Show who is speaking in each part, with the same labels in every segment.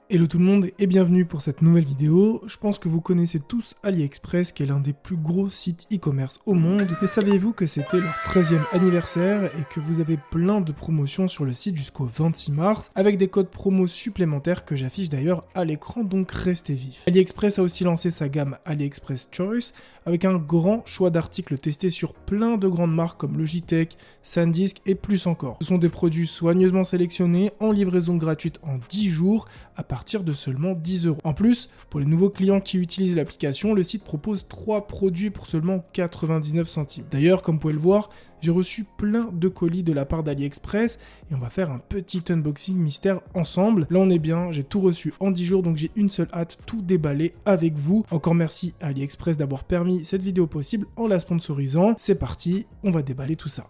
Speaker 1: Hello tout le monde et bienvenue pour cette nouvelle vidéo. Je pense que vous connaissez tous AliExpress qui est l'un des plus gros sites e-commerce au monde. Mais saviez-vous que c'était leur 13e anniversaire et que vous avez plein de promotions sur le site jusqu'au 26 mars avec des codes promo supplémentaires que j'affiche d'ailleurs à l'écran, donc restez vifs. AliExpress a aussi lancé sa gamme AliExpress Choice avec un grand choix d'articles testés sur plein de grandes marques comme Logitech, SanDisk et plus encore. Ce sont des produits soigneusement sélectionnés en livraison gratuite en 10 jours à partir de seulement 10 €. En plus, pour les nouveaux clients qui utilisent l'application, le site propose 3 produits pour seulement 99 centimes. D'ailleurs, comme vous pouvez le voir, j'ai reçu plein de colis de la part d'AliExpress et on va faire un petit unboxing mystère ensemble. Là on est bien, j'ai tout reçu en 10 jours donc j'ai une seule hâte, tout déballer avec vous. Encore merci à AliExpress d'avoir permis cette vidéo possible en la sponsorisant. C'est parti, on va déballer tout ça.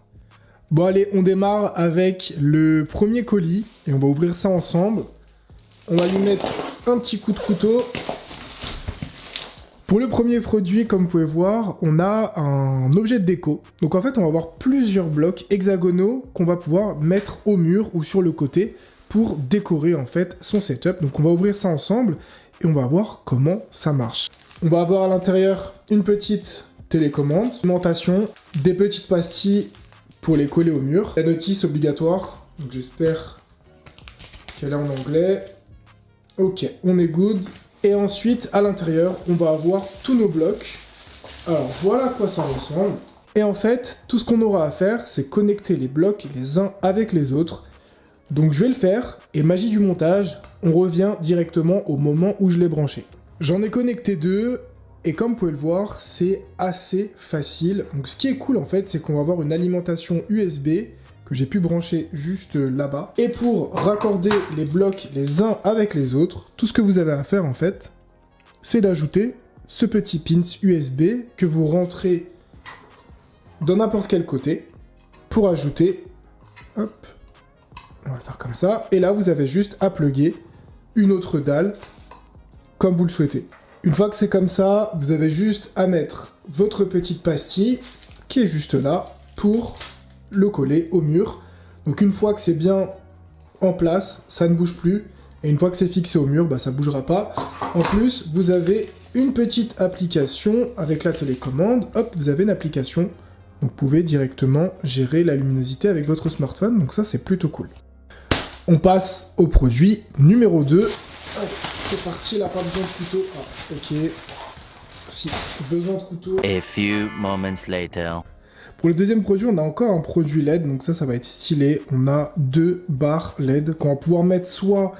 Speaker 1: Bon allez, on démarre avec le premier colis et on va ouvrir ça ensemble. On va lui mettre un petit coup de couteau. Pour le premier produit, comme vous pouvez voir, on a un objet de déco. Donc en fait, on va avoir plusieurs blocs hexagonaux qu'on va pouvoir mettre au mur ou sur le côté pour décorer en fait son setup. Donc on va ouvrir ça ensemble et on va voir comment ça marche. On va avoir à l'intérieur une petite télécommande, alimentation, des petites pastilles pour les coller au mur, la notice obligatoire. Donc j'espère qu'elle est en anglais. Ok, on est good. Et ensuite, à l'intérieur, on va avoir tous nos blocs. Alors, voilà à quoi ça ressemble. Et en fait, tout ce qu'on aura à faire, c'est connecter les blocs les uns avec les autres. Donc, je vais le faire. Et magie du montage, on revient directement au moment où je l'ai branché. J'en ai connecté 2. Et comme vous pouvez le voir, c'est assez facile. Donc, ce qui est cool, en fait, c'est qu'on va avoir une alimentation USB que j'ai pu brancher juste là-bas. Et pour raccorder les blocs les uns avec les autres, tout ce que vous avez à faire en fait, c'est d'ajouter ce petit pins USB que vous rentrez dans n'importe quel côté pour ajouter, hop, on va le faire comme ça, et là vous avez juste à plugger une autre dalle comme vous le souhaitez. Une fois que c'est comme ça, vous avez juste à mettre votre petite pastille qui est juste là pour le coller au mur. Donc une fois que c'est bien en place, ça ne bouge plus. Et une fois que c'est fixé au mur, bah, ça ne bougera pas. En plus, vous avez une petite application avec la télécommande. Hop, vous avez une application. Donc vous pouvez directement gérer la luminosité avec votre smartphone. Donc ça, c'est plutôt cool. On passe au produit numéro 2. C'est parti, là, pas besoin de couteau. Ah, ok. Si, besoin de couteau.
Speaker 2: A few moments later.
Speaker 1: Pour le deuxième produit, on a encore un produit LED, donc ça va être stylé. On a 2 barres LED qu'on va pouvoir mettre soit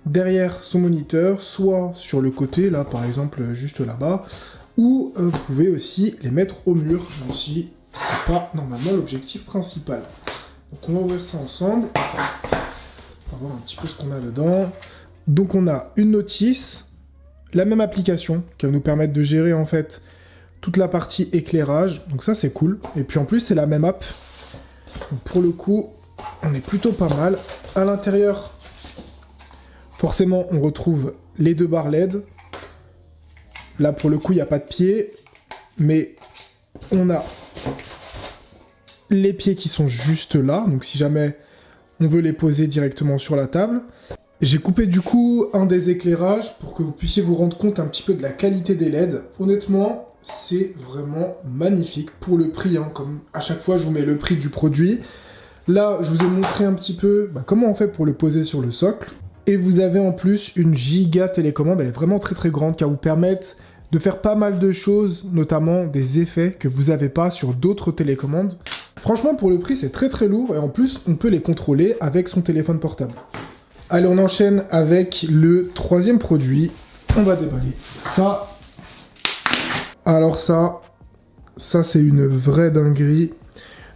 Speaker 1: derrière son moniteur, soit sur le côté, là par exemple juste là-bas, ou vous pouvez aussi les mettre au mur, même si c'est pas normalement l'objectif principal. Donc on va ouvrir ça ensemble, on va voir un petit peu ce qu'on a dedans. Donc on a une notice, la même application qui va nous permettre de gérer en fait toute la partie éclairage, donc ça c'est cool. Et puis en plus c'est la même app, donc pour le coup on est plutôt pas mal. À l'intérieur, forcément on retrouve les 2 barres LED. Là pour le coup il n'y a pas de pied, mais on a les pieds qui sont juste là, donc si jamais on veut les poser directement sur la table. J'ai coupé du coup un des éclairages pour que vous puissiez vous rendre compte un petit peu de la qualité des LED. Honnêtement, c'est vraiment magnifique pour le prix, hein. Comme à chaque fois je vous mets le prix du produit. Là je vous ai montré un petit peu comment on fait pour le poser sur le socle. Et vous avez en plus une giga télécommande, elle est vraiment très très grande, qui va vous permettre de faire pas mal de choses, notamment des effets que vous n'avez pas sur d'autres télécommandes. Franchement pour le prix c'est très très lourd et en plus on peut les contrôler avec son téléphone portable. Allez, on enchaîne avec le troisième produit. On va déballer ça. Alors ça c'est une vraie dinguerie.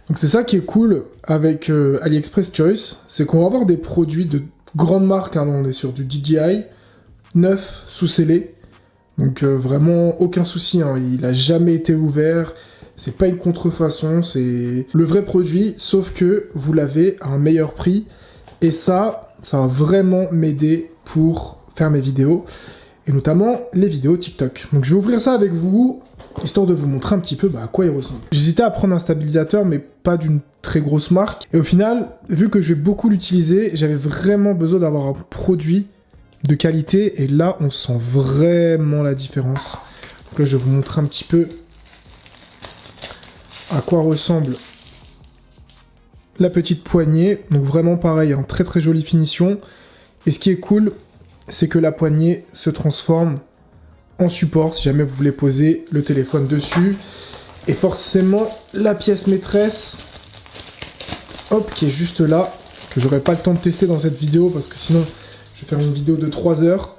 Speaker 1: Donc c'est ça qui est cool avec AliExpress Choice, c'est qu'on va avoir des produits de grandes marques, hein. On est sur du DJI, neuf, sous scellé. Donc vraiment aucun souci, hein. Il n'a jamais été ouvert. C'est pas une contrefaçon, c'est le vrai produit, sauf que vous l'avez à un meilleur prix. Et ça va vraiment m'aider pour faire mes vidéos, et notamment les vidéos TikTok. Donc je vais ouvrir ça avec vous, histoire de vous montrer un petit peu à quoi il ressemble. J'hésitais à prendre un stabilisateur, mais pas d'une très grosse marque. Et au final, vu que je vais beaucoup l'utiliser, j'avais vraiment besoin d'avoir un produit de qualité. Et là, on sent vraiment la différence. Donc là, je vais vous montrer un petit peu à quoi ressemble la petite poignée. Donc vraiment pareil, hein, très très jolie finition. Et ce qui est cool, c'est que la poignée se transforme en support si jamais vous voulez poser le téléphone dessus. Et forcément, la pièce maîtresse, hop, qui est juste là, que j'aurai pas le temps de tester dans cette vidéo parce que sinon je vais faire une vidéo de 3 heures.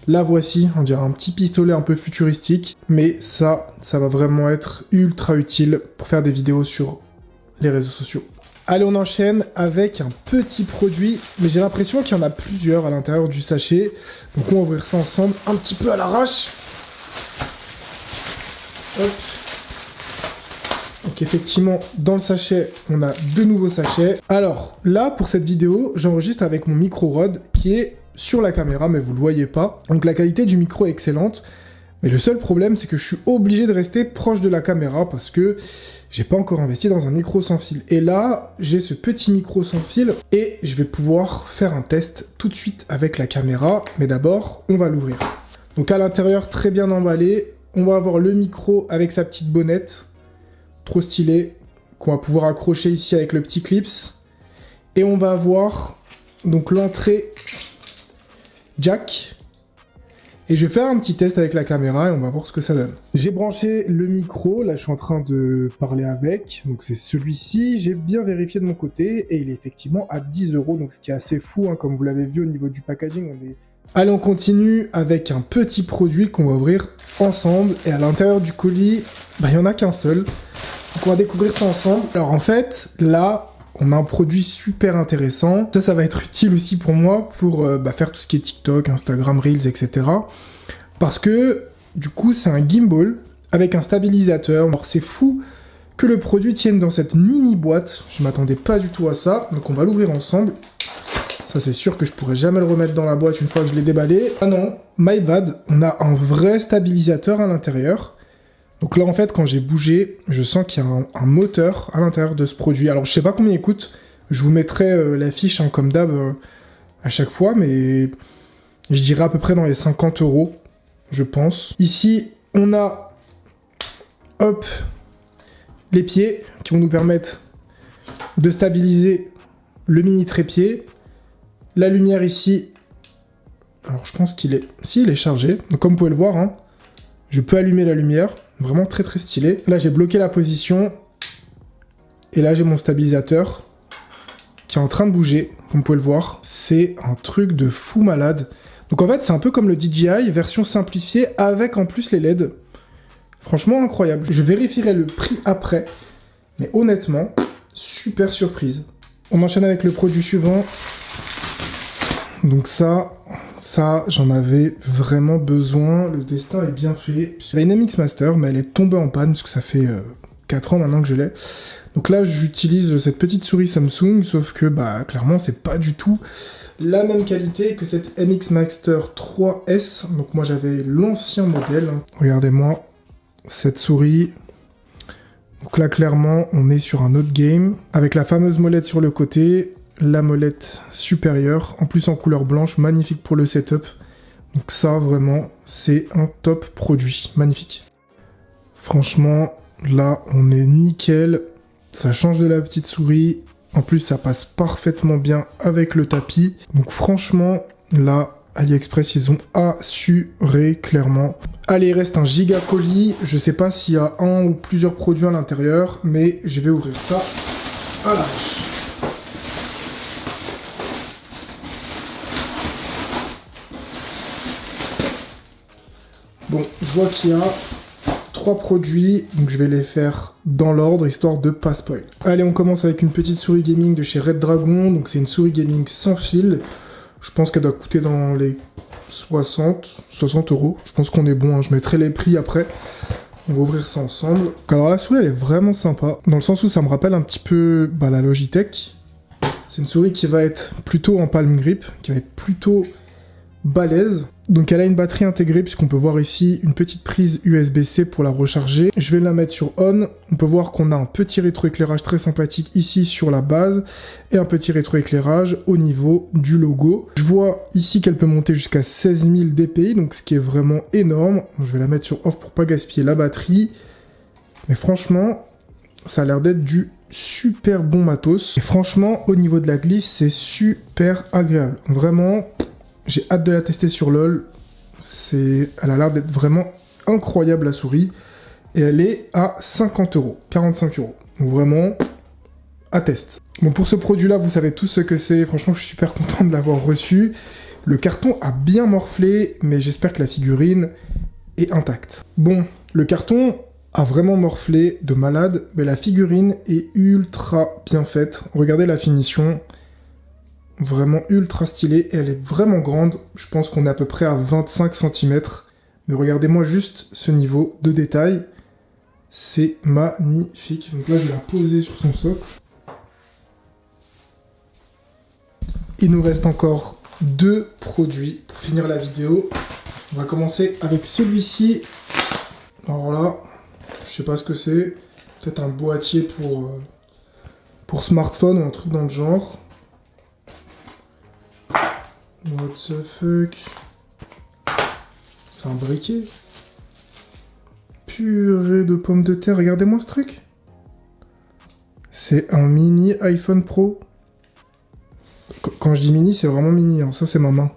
Speaker 1: La voici, on dirait un petit pistolet un peu futuristique, mais ça va vraiment être ultra utile pour faire des vidéos sur les réseaux sociaux. Allez, on enchaîne avec un petit produit, mais j'ai l'impression qu'il y en a plusieurs à l'intérieur du sachet. Donc on va ouvrir ça ensemble, un petit peu à l'arrache. Hop. Donc effectivement, dans le sachet, on a 2 nouveaux sachets. Alors là, pour cette vidéo, j'enregistre avec mon micro Rode qui est sur la caméra, mais vous le voyez pas. Donc la qualité du micro est excellente. Mais le seul problème, c'est que je suis obligé de rester proche de la caméra parce que j'ai pas encore investi dans un micro sans fil. Et là, j'ai ce petit micro sans fil et je vais pouvoir faire un test tout de suite avec la caméra. Mais d'abord, on va l'ouvrir. Donc à l'intérieur, très bien emballé. On va avoir le micro avec sa petite bonnette. Trop stylé. Qu'on va pouvoir accrocher ici avec le petit clips. Et on va avoir donc l'entrée jack. Et je vais faire un petit test avec la caméra et on va voir ce que ça donne. J'ai branché le micro, là je suis en train de parler avec, donc c'est celui-ci. J'ai bien vérifié de mon côté et il est effectivement à 10 €, donc ce qui est assez fou, hein, comme vous l'avez vu au niveau du packaging. Allez, on continue avec un petit produit qu'on va ouvrir ensemble. Et à l'intérieur du colis, il n'y en a qu'un seul. Donc on va découvrir ça ensemble. Alors en fait, là, on a un produit super intéressant. Ça va être utile aussi pour moi pour faire tout ce qui est TikTok, Instagram, Reels, etc. Parce que, du coup, c'est un gimbal avec un stabilisateur. Alors, c'est fou que le produit tienne dans cette mini boîte. Je m'attendais pas du tout à ça. Donc, on va l'ouvrir ensemble. Ça, c'est sûr que je pourrais jamais le remettre dans la boîte une fois que je l'ai déballé. Ah non, my bad. On a un vrai stabilisateur à l'intérieur. Donc là, en fait, quand j'ai bougé, je sens qu'il y a un moteur à l'intérieur de ce produit. Alors, je sais pas combien il coûte. Je vous mettrai la fiche, hein, comme d'hab, à chaque fois. Mais je dirais à peu près dans les 50 €, je pense. Ici, on a, hop, les pieds qui vont nous permettre de stabiliser le mini trépied. La lumière ici, alors je pense qu'il est... Si, il est chargé. Donc, comme vous pouvez le voir, hein, je peux allumer la lumière. Vraiment très très stylé. Là, j'ai bloqué la position. Et là, j'ai mon stabilisateur qui est en train de bouger, comme vous pouvez le voir. C'est un truc de fou malade. Donc en fait, c'est un peu comme le DJI, version simplifiée, avec en plus les LED. Franchement, incroyable. Je vérifierai le prix après. Mais honnêtement, super surprise. On enchaîne avec le produit suivant. Donc ça, j'en avais vraiment besoin. Le destin est bien fait. C'est une MX Master, mais elle est tombée en panne, parce que ça fait 4 ans maintenant que je l'ai. Donc là, j'utilise cette petite souris Samsung, sauf que, clairement, c'est pas du tout la même qualité que cette MX Master 3S. Donc moi, j'avais l'ancien modèle. Regardez-moi cette souris. Donc là, clairement, on est sur un autre game. Avec la fameuse molette sur le côté. La molette supérieure, en plus en couleur blanche, magnifique pour le setup. Donc ça, vraiment, c'est un top produit, magnifique. Franchement, là, on est nickel. Ça change de la petite souris. En plus, ça passe parfaitement bien avec le tapis. Donc franchement, là, AliExpress, ils ont assuré, clairement. Allez, il reste un giga colis. Je sais pas s'il y a un ou plusieurs produits à l'intérieur, mais je vais ouvrir ça à l'arrache. Bon, je vois qu'il y a 3 produits, donc je vais les faire dans l'ordre, histoire de pas spoil. Allez, on commence avec une petite souris gaming de chez Red Dragon, donc c'est une souris gaming sans fil. Je pense qu'elle doit coûter dans les 60 €. Je pense qu'on est bon, hein. Je mettrai les prix après. On va ouvrir ça ensemble. Alors la souris, elle est vraiment sympa, dans le sens où ça me rappelle un petit peu la Logitech. C'est une souris qui va être plutôt en palm grip, qui va être plutôt balèze. Donc elle a une batterie intégrée puisqu'on peut voir ici une petite prise USB-C pour la recharger. Je vais la mettre sur on. On peut voir qu'on a un petit rétroéclairage très sympathique ici sur la base et un petit rétroéclairage au niveau du logo. Je vois ici qu'elle peut monter jusqu'à 16 000 dpi, donc ce qui est vraiment énorme. Donc, je vais la mettre sur off pour pas gaspiller la batterie. Mais franchement, ça a l'air d'être du super bon matos. Et franchement, au niveau de la glisse, c'est super agréable. Vraiment, j'ai hâte de la tester sur LoL. Elle a l'air d'être vraiment incroyable la souris. Et elle est à 50 €, 45 €. Donc vraiment, à test. Bon, pour ce produit-là, vous savez tous ce que c'est. Franchement, je suis super content de l'avoir reçu. Le carton a bien morflé, mais j'espère que la figurine est intacte. Bon, le carton a vraiment morflé de malade, mais la figurine est ultra bien faite. Regardez la finition, vraiment ultra stylée, et elle est vraiment grande. Je pense qu'on est à peu près à 25 cm, mais regardez-moi juste ce niveau de détail, c'est magnifique. Donc là, je vais la poser sur son socle. Il nous reste encore 2 produits pour finir la vidéo. On va commencer avec celui-ci. Alors là, je sais pas ce que c'est. Peut-être un boîtier pour smartphone ou un truc dans le genre. What the fuck? C'est un briquet. Purée de pommes de terre. Regardez-moi ce truc. C'est un mini iPhone Pro. Quand je dis mini, c'est vraiment mini. Hein. Ça, c'est ma main.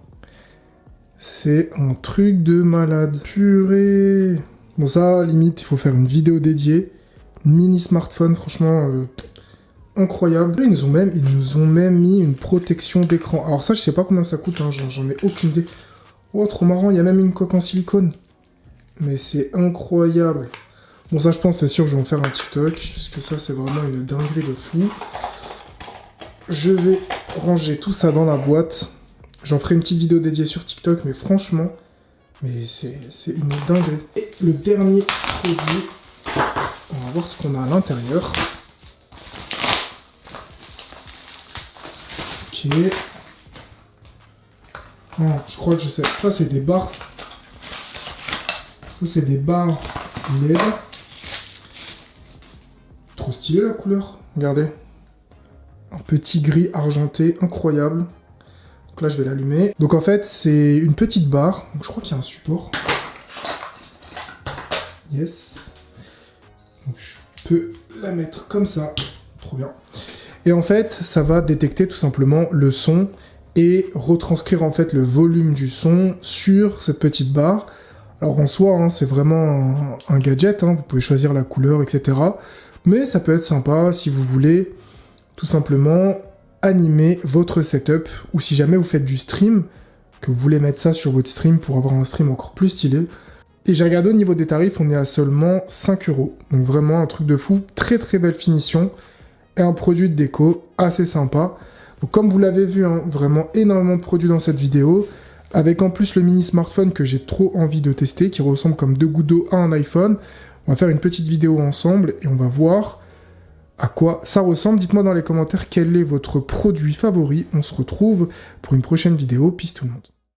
Speaker 1: C'est un truc de malade. Purée. Bon, ça, limite, il faut faire une vidéo dédiée. Mini smartphone, franchement, incroyable. Ils nous ont même mis une protection d'écran. Alors ça, je sais pas combien ça coûte, hein, j'en ai aucune idée. Oh, trop marrant, il y a même une coque en silicone. Mais c'est incroyable. Bon, ça, je pense, c'est sûr, je vais en faire un TikTok, parce que ça, c'est vraiment une dinguerie de fou. Je vais ranger tout ça dans la boîte. J'en ferai une petite vidéo dédiée sur TikTok, mais franchement... Mais c'est une dinguerie. Et le dernier produit, on va voir ce qu'on a à l'intérieur. Ok. Oh, je crois que je sais. Ça, c'est des barres. Ça, c'est des barres LED. Trop stylé la couleur. Regardez. Un petit gris argenté, incroyable. Donc là, je vais l'allumer. Donc en fait, c'est une petite barre. Donc, je crois qu'il y a un support. Yes. Donc, je peux la mettre comme ça. Trop bien. Et en fait, ça va détecter tout simplement le son et retranscrire en fait le volume du son sur cette petite barre. Alors en soi, hein, c'est vraiment un gadget. Hein. Vous pouvez choisir la couleur, etc. Mais ça peut être sympa si vous voulez tout simplement animer votre setup, ou si jamais vous faites du stream, que vous voulez mettre ça sur votre stream pour avoir un stream encore plus stylé. Et j'ai regardé au niveau des tarifs, on est à seulement 5 €. Donc vraiment un truc de fou, très très belle finition, et un produit de déco assez sympa. Donc comme vous l'avez vu, hein, vraiment énormément de produits dans cette vidéo, avec en plus le mini smartphone que j'ai trop envie de tester, qui ressemble comme 2 gouttes d'eau à un iPhone. On va faire une petite vidéo ensemble, et on va voir à quoi ça ressemble. Dites-moi dans les commentaires quel est votre produit favori. On se retrouve pour une prochaine vidéo. Peace tout le monde.